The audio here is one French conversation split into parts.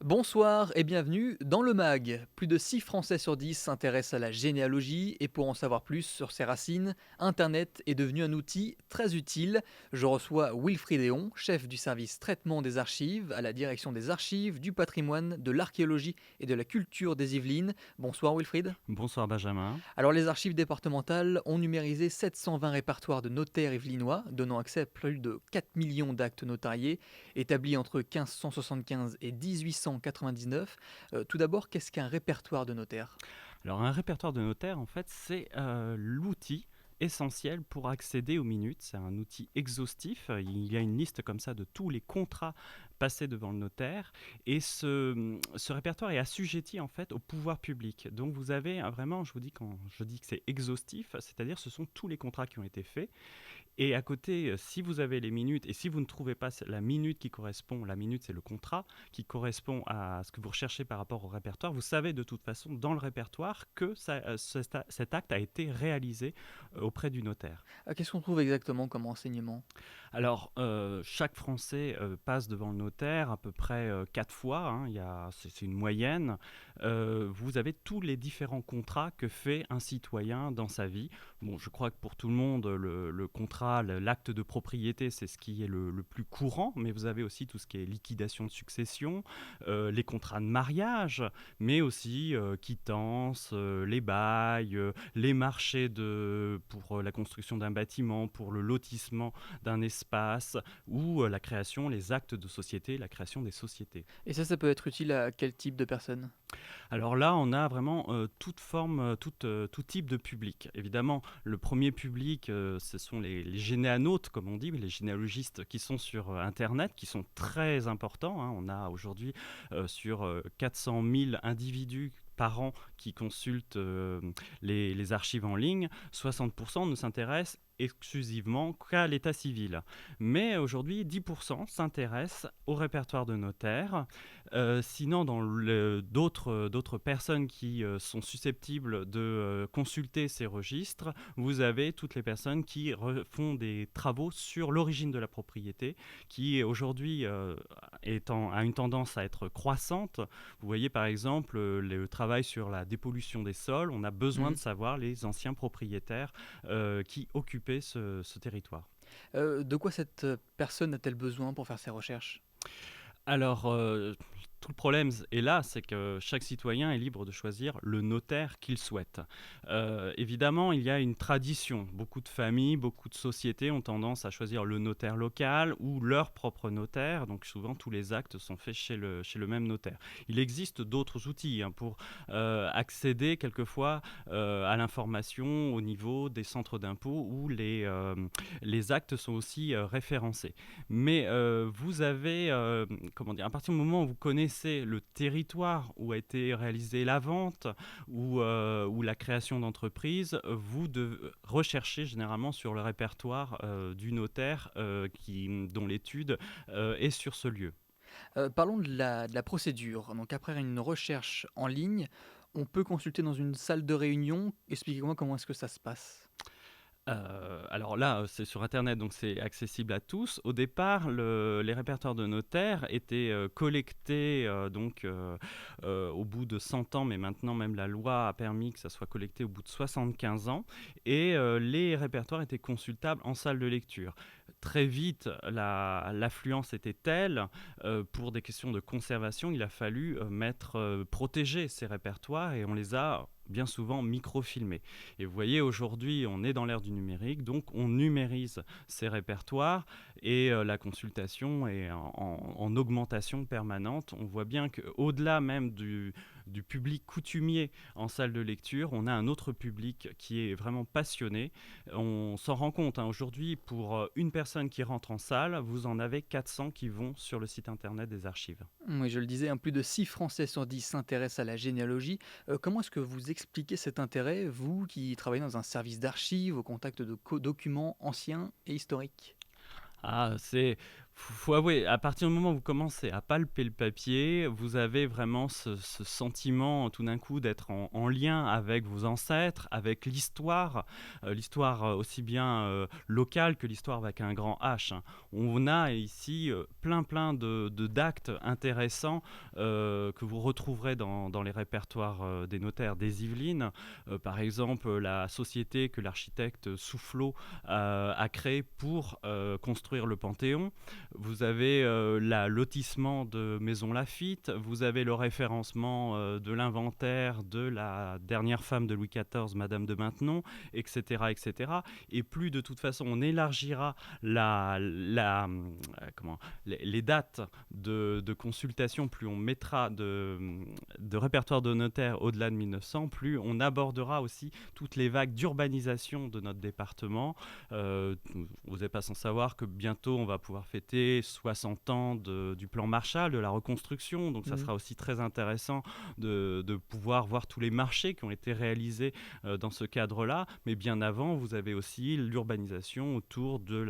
Bonsoir et bienvenue dans le MAG. Plus de 6 Français sur 10 s'intéressent à la généalogie et pour en savoir plus sur ses racines, Internet est devenu un outil très utile. Je reçois Wilfried Héon, chef du service traitement des archives à la direction des archives, du patrimoine, de l'archéologie et de la culture des Yvelines. Bonsoir Wilfried. Bonsoir Benjamin. Alors les archives départementales ont numérisé 720 répertoires de notaires yvelinois, donnant accès à plus de 4 millions d'actes notariés, établis entre 1575 et 1899. Tout d'abord, qu'est-ce qu'un répertoire de notaire? Alors un répertoire de notaire, en fait, c'est l'outil essentiel pour accéder aux minutes. C'est un outil exhaustif. Il y a une liste comme ça de tous les contrats passés devant le notaire. Et ce répertoire est assujetti en fait au pouvoir public. Donc vous avez vraiment, je vous dis quand je dis que c'est exhaustif, c'est-à-dire ce sont tous les contrats qui ont été faits. Et à côté, si vous avez les minutes et si vous ne trouvez pas la minute qui correspond, la minute c'est le contrat qui correspond à ce que vous recherchez par rapport au répertoire, vous savez de toute façon dans le répertoire que cet acte a été réalisé auprès du notaire. Qu'est-ce qu'on trouve exactement comme renseignement? Alors, chaque Français passe devant le notaire à peu près 4 fois, hein, c'est une moyenne. Vous avez tous les différents contrats que fait un citoyen dans sa vie. Bon, je crois que pour tout le monde, le contrat, l'acte de propriété, c'est ce qui est le plus courant, mais vous avez aussi tout ce qui est liquidation de succession, les contrats de mariage, mais aussi quittance, les bails, les marchés pour la construction d'un bâtiment, pour le lotissement d'un espace ou la création, les actes de société, la création des sociétés. Et ça peut être utile à quel type de personnes? Alors là, on a vraiment toute forme, tout type de public. Évidemment, le premier public, ce sont les généalogistes, comme on dit, les généalogistes qui sont sur Internet, qui sont très importants, hein. On a aujourd'hui sur 400 000 individus par an qui consultent les archives en ligne. 60% ne s'intéressent exclusivement qu'à l'état civil. Mais aujourd'hui, 10% s'intéressent au répertoire de notaire. Sinon, d'autres personnes qui sont susceptibles de consulter ces registres, vous avez toutes les personnes qui font des travaux sur l'origine de la propriété, qui aujourd'hui a une tendance à être croissante. Vous voyez par exemple le travail sur la dépollution des sols. On a besoin de Mhm. savoir les anciens propriétaires qui occupaient ce territoire. De quoi cette personne a-t-elle besoin pour faire ses recherches? Alors, tout le problème est là, c'est que chaque citoyen est libre de choisir le notaire qu'il souhaite. Évidemment, il y a une tradition. Beaucoup de familles, beaucoup de sociétés ont tendance à choisir le notaire local ou leur propre notaire. Donc souvent, tous les actes sont faits chez le même notaire. Il existe d'autres outils hein, pour accéder quelquefois à l'information au niveau des centres d'impôt où les actes sont aussi référencés. Mais vous avez, comment dire, à partir du moment où vous connaissez le territoire où a été réalisée la vente ou la création d'entreprise, vous devez rechercher généralement sur le répertoire du notaire dont l'étude est sur ce lieu. Parlons de la procédure. Donc après une recherche en ligne, on peut consulter dans une salle de réunion. Expliquez-moi comment est-ce que ça se passe? Alors là, c'est sur internet, donc c'est accessible à tous. Au départ, les répertoires de notaires étaient collectés au bout de 100 ans, mais maintenant même la loi a permis que ça soit collecté au bout de 75 ans. Et les répertoires étaient consultables en salle de lecture. Très vite, l'affluence était telle, pour des questions de conservation, il a fallu protéger ces répertoires et on les a bien souvent microfilmés. Et vous voyez, aujourd'hui, on est dans l'ère du numérique, donc on numérise ces répertoires et la consultation est en augmentation permanente. On voit bien qu'au-delà même du public coutumier en salle de lecture, on a un autre public qui est vraiment passionné. On s'en rend compte, hein, aujourd'hui, pour une personne qui rentre en salle, vous en avez 400 qui vont sur le site internet des archives. Oui, je le disais, plus de 6 Français sur 10 s'intéressent à la généalogie. Comment est-ce que vous expliquez cet intérêt, vous qui travaillez dans un service d'archives, au contact de documents anciens et historiques? Ah, Faut avouer, à partir du moment où vous commencez à palper le papier, vous avez vraiment ce sentiment tout d'un coup d'être en lien avec vos ancêtres, avec l'histoire aussi bien locale que l'histoire avec un grand H, hein. On a ici plein d'actes intéressants que vous retrouverez dans les répertoires des notaires des Yvelines. Par exemple, la société que l'architecte Soufflot a créée pour construire le Panthéon. Vous avez la lotissement de Maison Laffitte, vous avez le référencement de l'inventaire de la dernière femme de Louis XIV, Madame de Maintenon, etc., etc. Et plus de toute façon, on élargira les dates de consultation, plus on mettra de répertoire de notaire au-delà de 1900, plus on abordera aussi toutes les vagues d'urbanisation de notre département. Vous n'êtes pas sans savoir que bientôt on va pouvoir fêter 60 ans du plan Marshall, de la reconstruction. Donc ça Mhm. sera aussi très intéressant de pouvoir voir tous les marchés qui ont été réalisés dans ce cadre-là. Mais bien avant, vous avez aussi l'urbanisation autour de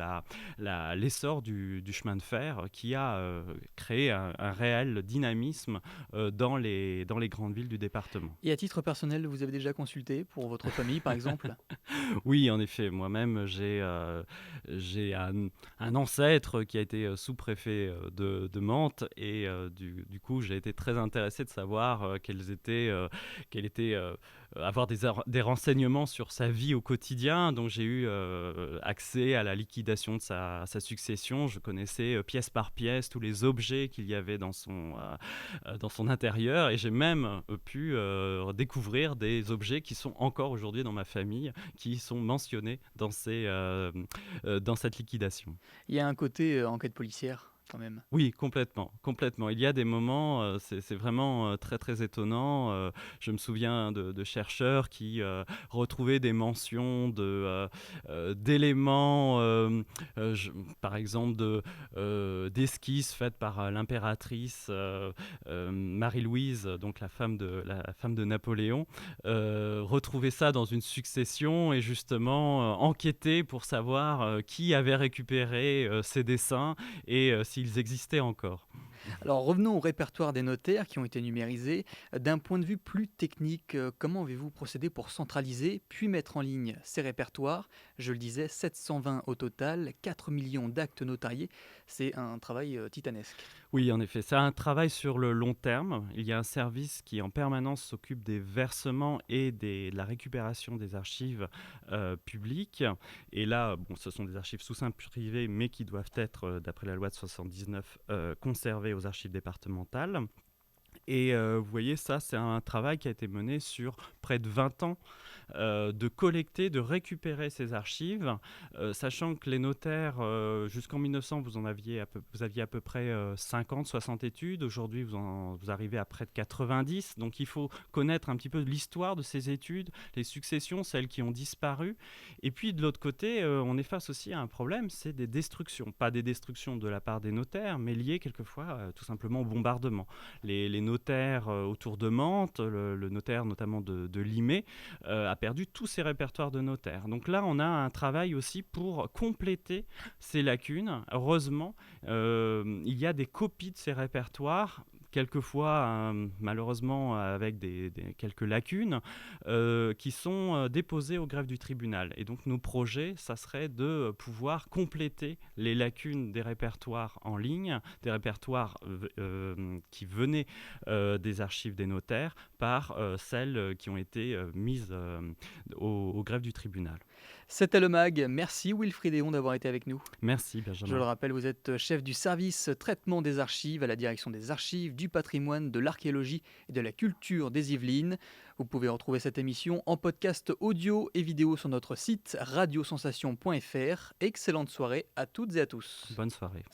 l'essor du chemin de fer qui a créé un réel dynamisme dans les grandes villes du département. Et à titre personnel, vous avez déjà consulté pour votre famille, par exemple? Oui, en effet, moi-même, j'ai un ancêtre qui a été sous-préfet de Mantes et du coup, j'ai été très intéressé de savoir quels étaient avoir des renseignements sur sa vie au quotidien. Donc, j'ai eu accès à la liquidation de sa succession. Je connaissais pièce par pièce tous les objets qu'il y avait dans son intérieur et j'ai même pu découvrir des objets qui sont encore aujourd'hui dans ma famille, qui sont mentionnés dans cette liquidation. Il y a un côté enquête policière, quand même. Oui, complètement, complètement. Il y a des moments, c'est vraiment très très étonnant. Je me souviens de chercheurs qui retrouvaient des mentions d'éléments, par exemple d'esquisses faites par l'impératrice Marie-Louise, donc la femme de Napoléon, retrouver ça dans une succession et justement enquêter pour savoir qui avait récupéré ces dessins et s'ils existaient encore. Alors revenons au répertoire des notaires qui ont été numérisés. D'un point de vue plus technique, comment avez-vous procédé pour centraliser puis mettre en ligne ces répertoires? Je le disais, 720 au total, 4 millions d'actes notariés. C'est un travail titanesque. Oui, en effet, c'est un travail sur le long terme. Il y a un service qui en permanence s'occupe des versements et de la récupération des archives publiques. Et là, bon, ce sont des archives sous seing privé, mais qui doivent être, d'après la loi de 79, conservées aux archives départementales. Et vous voyez, ça, c'est un travail qui a été mené sur près de 20 ans, de collecter, de récupérer ces archives, sachant que les notaires, jusqu'en 1900, vous aviez à peu près 50, 60 études. Aujourd'hui, vous arrivez à près de 90. Donc, il faut connaître un petit peu l'histoire de ces études, les successions, celles qui ont disparu. Et puis, de l'autre côté, on est face aussi à un problème, c'est des destructions. Pas des destructions de la part des notaires, mais liées quelquefois tout simplement au bombardement. Les notaires autour de Mantes, le notaire notamment de Limay, a perdu tous ses répertoires de notaires. Donc là, on a un travail aussi pour compléter ces lacunes. Heureusement, il y a des copies de ces répertoires quelquefois, malheureusement, avec quelques lacunes, qui sont déposées au greffe du tribunal. Et donc, nos projets, ça serait de pouvoir compléter les lacunes des répertoires en ligne, des répertoires qui venaient des archives des notaires, par celles qui ont été mises au greffe du tribunal. C'était le MAG. Merci Wilfried Héon d'avoir été avec nous. Merci, Je le Benjamin. rappelle, vous êtes chef du service traitement des archives à la direction des archives, du patrimoine, de l'archéologie et de la culture des Yvelines. Vous pouvez retrouver cette émission en podcast audio et vidéo sur notre site radiosensation.fr. Excellente soirée à toutes et à tous. Bonne soirée.